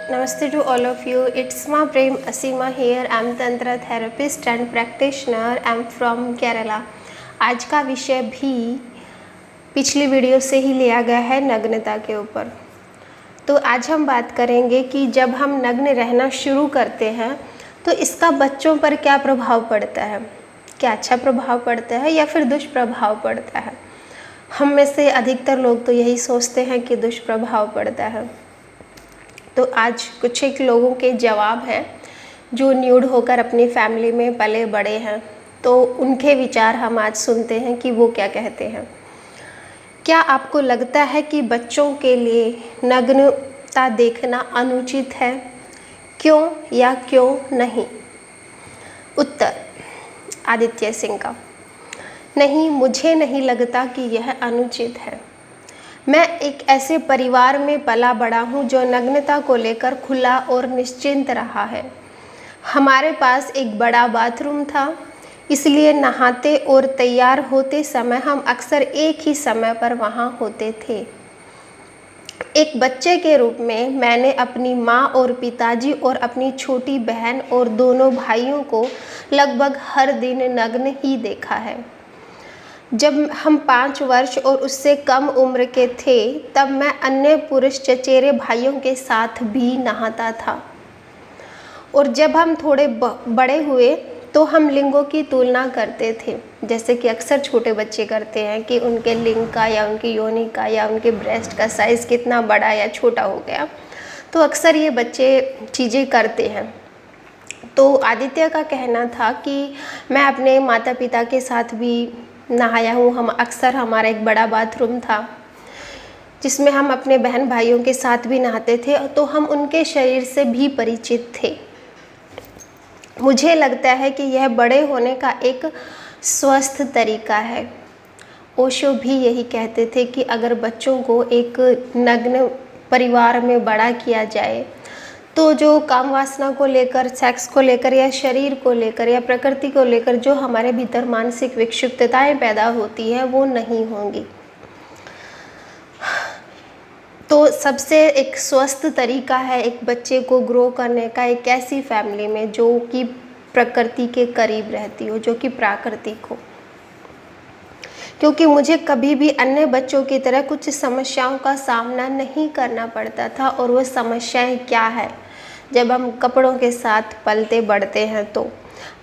Namaste to all of you. It's Ma Prem Asima here. I'm Tantra therapist and practitioner. I'm from Kerala. आज का विषय भी पिछली video से ही लिया गया है नग्नता के ऊपर। तो आज हम बात करेंगे कि जब हम नग्न रहना शुरू करते हैं तो इसका बच्चों पर क्या प्रभाव पड़ता है, क्या अच्छा प्रभाव पड़ता है या फिर दुष्प्रभाव पड़ता है। हम में से अधिकतर लोग तो यही सोचते हैं कि दुष्प्रभाव पड़ता है। तो आज कुछ एक लोगों के जवाब हैं जो न्यूड होकर अपनी फैमिली में पले बड़े हैं, तो उनके विचार हम आज सुनते हैं कि वो क्या कहते हैं। क्या आपको लगता है कि बच्चों के लिए नग्नता देखना अनुचित है? क्यों या क्यों नहीं? उत्तर आदित्य सिंह का, नहीं, मुझे नहीं लगता कि यह अनुचित है। मैं एक ऐसे परिवार में पला बड़ा हूँ जो नग्नता को लेकर खुला और निश्चिंत रहा है। हमारे पास एक बड़ा बाथरूम था, इसलिए नहाते और तैयार होते समय हम अक्सर एक ही समय पर वहाँ होते थे। एक बच्चे के रूप में मैंने अपनी माँ और पिताजी और अपनी छोटी बहन और दोनों भाइयों को लगभग हर दिन नग्न ही देखा है। जब हम 5 वर्ष और उससे कम उम्र के थे तब मैं अन्य पुरुष चचेरे भाइयों के साथ भी नहाता था, और जब हम थोड़े बड़े हुए तो हम लिंगों की तुलना करते थे, जैसे कि अक्सर छोटे बच्चे करते हैं कि उनके लिंग का या उनकी योनि का या उनके ब्रेस्ट का साइज़ कितना बड़ा या छोटा हो गया। तो अक्सर ये बच्चे चीज़ें करते हैं। तो आदित्य का कहना था कि मैं अपने माता पिता के साथ भी नहाया हूँ। हमारा एक बड़ा बाथरूम था जिसमें हम अपने बहन भाइयों के साथ भी नहाते थे, तो हम उनके शरीर से भी परिचित थे। मुझे लगता है कि यह बड़े होने का एक स्वस्थ तरीका है। ओशो भी यही कहते थे कि अगर बच्चों को एक नग्न परिवार में बड़ा किया जाए तो जो काम वासना को लेकर, सेक्स को लेकर या शरीर को लेकर या प्रकृति को लेकर जो हमारे भीतर मानसिक विक्षिप्तताएं पैदा होती है वो नहीं होंगी। तो सबसे एक स्वस्थ तरीका है एक बच्चे को ग्रो करने का एक ऐसी फैमिली में जो कि प्रकृति के करीब रहती हो, जो कि प्राकृतिक हो। क्योंकि मुझे कभी भी अन्य बच्चों की तरह कुछ समस्याओं का सामना नहीं करना पड़ता था, और वो समस्याएं क्या है जब हम कपड़ों के साथ पलते बढ़ते हैं। तो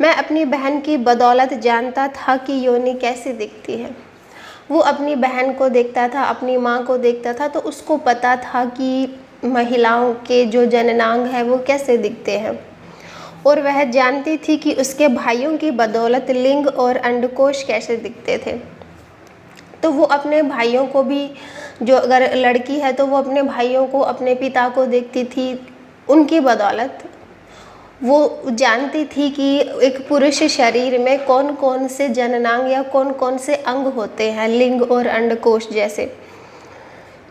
मैं अपनी बहन की बदौलत जानता था कि योनि कैसी दिखती है। वो अपनी बहन को देखता था, अपनी माँ को देखता था, तो उसको पता था कि महिलाओं के जो जननांग है वो कैसे दिखते हैं, और वह जानती थी कि उसके भाइयों की बदौलत लिंग और अंडकोश कैसे दिखते थे। तो वो अपने भाइयों को भी, जो अगर लड़की है तो वो अपने भाइयों को, अपने पिता को देखती थी, उनकी बदौलत वो जानती थी कि एक पुरुष शरीर में कौन कौन से जननांग या कौन कौन से अंग होते हैं, लिंग और अंडकोश जैसे।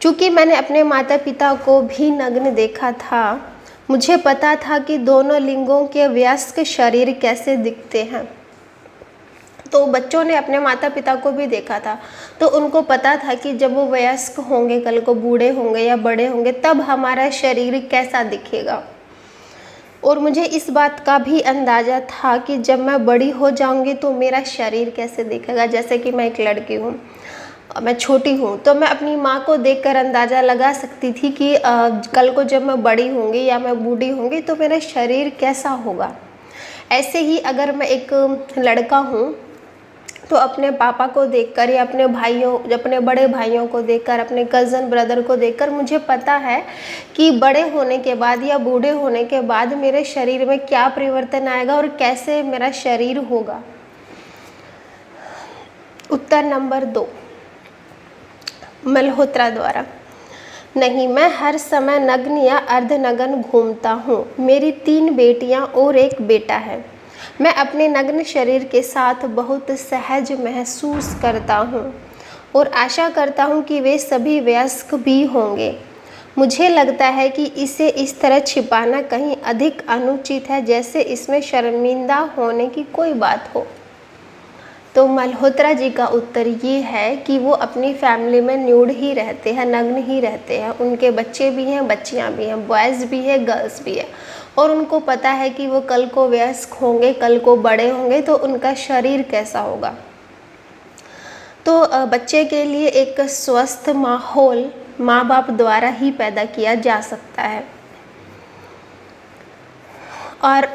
चूँकि मैंने अपने माता पिता को भी नग्न देखा था, मुझे पता था कि दोनों लिंगों के वयस्क शरीर कैसे दिखते हैं। तो बच्चों ने अपने माता पिता को भी देखा था, तो उनको पता था कि जब वो वयस्क होंगे, कल को बूढ़े होंगे या बड़े होंगे, तब हमारा शरीर कैसा दिखेगा। और मुझे इस बात का भी अंदाज़ा था कि जब मैं बड़ी हो जाऊंगी तो मेरा शरीर कैसे दिखेगा। जैसे कि मैं एक लड़की हूँ, मैं छोटी हूँ, तो मैं अपनी माँ को देखकर अंदाज़ा लगा सकती थी कि कल को जब मैं बड़ी होंगी या मैं बूढ़ी होंगी तो मेरा शरीर कैसा होगा। ऐसे ही अगर मैं एक लड़का हूँ तो अपने पापा को देखकर या अपने भाइयों, अपने बड़े भाइयों को देखकर, अपने कज़न ब्रदर को देखकर मुझे पता है कि बड़े होने के बाद या बूढ़े होने के बाद मेरे शरीर में क्या परिवर्तन आएगा और कैसे मेरा शरीर होगा। उत्तर नंबर 2 मल्होत्रा द्वारा, नहीं, मैं हर समय नग्न या अर्धनग्न घूमता हूँ। मेरी 3 बेटियाँ और एक बेटा है। मैं अपने नग्न शरीर के साथ बहुत सहज महसूस करता हूँ और आशा करता हूँ कि वे सभी वयस्क भी होंगे। मुझे लगता है कि इसे इस तरह छिपाना कहीं अधिक अनुचित है, जैसे इसमें शर्मिंदा होने की कोई बात हो। तो मल्होत्रा जी का उत्तर ये है कि वो अपनी फैमिली में न्यूड ही रहते हैं, नग्न ही रहते हैं। उनके बच्चे भी हैं, बच्चियां भी हैं, बॉयज़ भी है, गर्ल्स भी है, और उनको पता है कि वो कल को वयस्क होंगे, कल को बड़े होंगे तो उनका शरीर कैसा होगा। तो बच्चे के लिए एक स्वस्थ माहौल माँ बाप द्वारा ही पैदा किया जा सकता है, और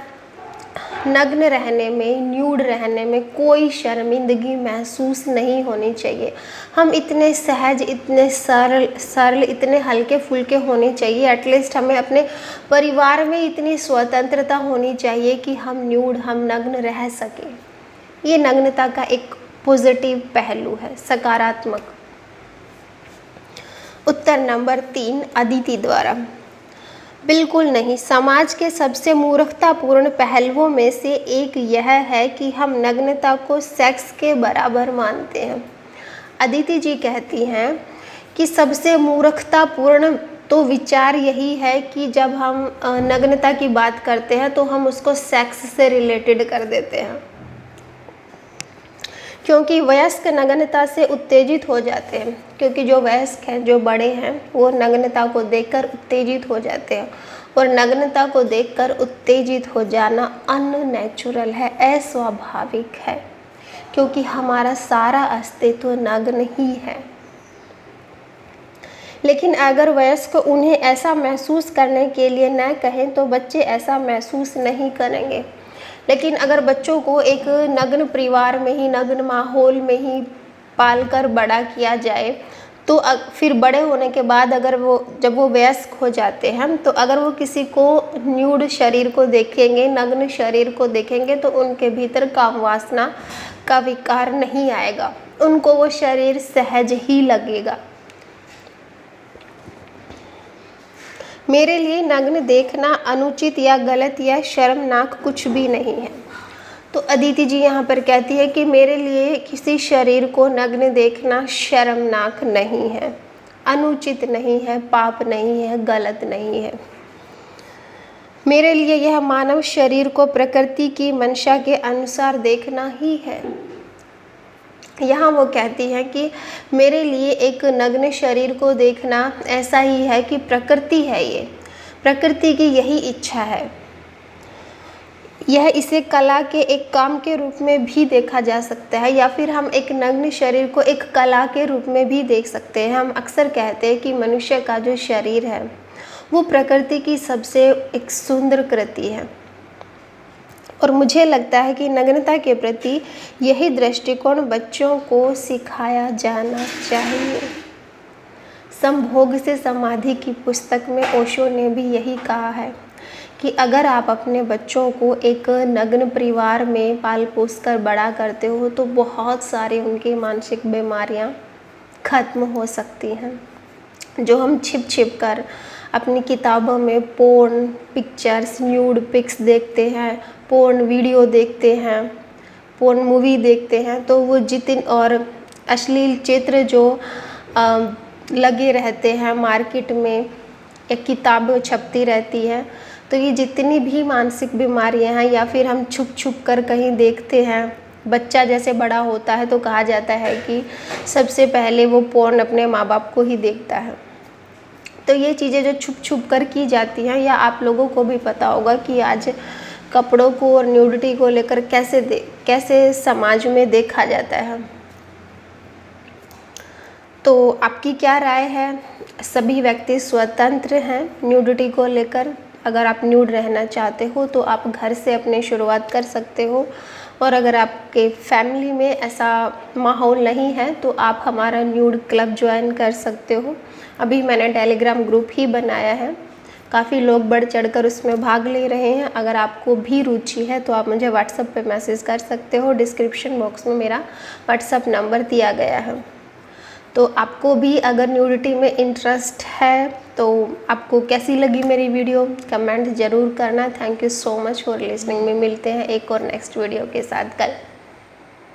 नग्न रहने में, न्यूड रहने में कोई शर्मिंदगी महसूस नहीं होनी चाहिए। हम इतने सहज, इतने सरल, इतने हल्के फुल्के होने चाहिए। एटलीस्ट हमें अपने परिवार में इतनी स्वतंत्रता होनी चाहिए कि हम न्यूड, हम नग्न रह सकें। ये नग्नता का एक पॉजिटिव पहलू है, सकारात्मक। उत्तर नंबर 3 अदिति द्वारा। बिल्कुल नहीं। समाज के सबसे मूर्खतापूर्ण पहलुओं में से एक यह है कि हम नग्नता को सेक्स के बराबर मानते हैं। अदिति जी कहती हैं कि सबसे मूर्खतापूर्ण तो विचार यही है कि जब हम नग्नता की बात करते हैं तो हम उसको सेक्स से रिलेटेड कर देते हैं, क्योंकि वयस्क नग्नता से उत्तेजित हो जाते हैं। क्योंकि जो वयस्क हैं, जो बड़े हैं, वो नग्नता को देखकर उत्तेजित हो जाते हैं, और नग्नता को देखकर उत्तेजित हो जाना अननेचुरल है, अस्वाभाविक है, क्योंकि हमारा सारा अस्तित्व नग्न ही है। लेकिन अगर वयस्क उन्हें ऐसा महसूस करने के लिए न कहें तो बच्चे ऐसा महसूस नहीं करेंगे। लेकिन अगर बच्चों को एक नग्न परिवार में ही, नग्न माहौल में ही पालकर बड़ा किया जाए तो फिर बड़े होने के बाद जब वो वयस्क हो जाते हैं तो अगर वो किसी को न्यूड शरीर को देखेंगे, नग्न शरीर को देखेंगे तो उनके भीतर काम वासना का विकार नहीं आएगा, उनको वो शरीर सहज ही लगेगा। मेरे लिए नग्न देखना अनुचित या गलत या शर्मनाक कुछ भी नहीं है। तो अदिति जी यहाँ पर कहती है कि मेरे लिए किसी शरीर को नग्न देखना शर्मनाक नहीं है, अनुचित नहीं है, पाप नहीं है, गलत नहीं है। मेरे लिए यह मानव शरीर को प्रकृति की मंशा के अनुसार देखना ही है। यहाँ वो कहती हैं कि मेरे लिए एक नग्न शरीर को देखना ऐसा ही है कि प्रकृति है, ये प्रकृति की यही इच्छा है। यह इसे कला के एक काम के रूप में भी देखा जा सकता है, या फिर हम एक नग्न शरीर को एक कला के रूप में भी देख सकते हैं। हम अक्सर कहते हैं कि मनुष्य का जो शरीर है वो प्रकृति की सबसे एक सुंदर कृति है, और मुझे लगता है कि नग्नता के प्रति यही दृष्टिकोण बच्चों को सिखाया जाना चाहिए। संभोग से समाधि की पुस्तक में ओशो ने भी यही कहा है कि अगर आप अपने बच्चों को एक नग्न परिवार में पाल पोस कर बड़ा करते हो तो बहुत सारी उनकी मानसिक बीमारियां खत्म हो सकती हैं। जो हम छिप छिप कर अपनी किताबों में पोर्न पिक्चर्स, न्यूड पिक्स देखते हैं, पोर्न वीडियो देखते हैं, पोर्न मूवी देखते हैं, तो वो जितने और अश्लील चित्र जो लगे रहते हैं मार्केट में, एक किताब छपती रहती है, तो ये जितनी भी मानसिक बीमारियां हैं, या फिर हम छुप छुप कर कहीं देखते हैं। बच्चा जैसे बड़ा होता है तो कहा जाता है कि सबसे पहले वो पोर्न अपने माँ बाप को ही देखता है। तो ये चीज़ें जो छुप छुप कर की जाती हैं, या आप लोगों को भी पता होगा कि आज कपड़ों को और न्यूडिटी को लेकर कैसे समाज में देखा जाता है। तो आपकी क्या राय है? सभी व्यक्ति स्वतंत्र हैं न्यूडिटी को लेकर। अगर आप न्यूड रहना चाहते हो तो आप घर से अपनी शुरुआत कर सकते हो, और अगर आपके फैमिली में ऐसा माहौल नहीं है तो आप हमारा न्यूड क्लब ज्वाइन कर सकते हो। अभी मैंने टेलीग्राम ग्रुप ही बनाया है, काफ़ी लोग बढ़ चढ़कर उसमें भाग ले रहे हैं। अगर आपको भी रुचि है तो आप मुझे व्हाट्सएप पे मैसेज कर सकते हो। डिस्क्रिप्शन बॉक्स में मेरा व्हाट्सएप नंबर दिया गया है। तो आपको भी अगर न्यूडिटी में इंटरेस्ट है तो आपको कैसी लगी मेरी वीडियो कमेंट ज़रूर करना। Thank you so much for listening में। मिलते हैं एक और नेक्स्ट वीडियो के साथ कल।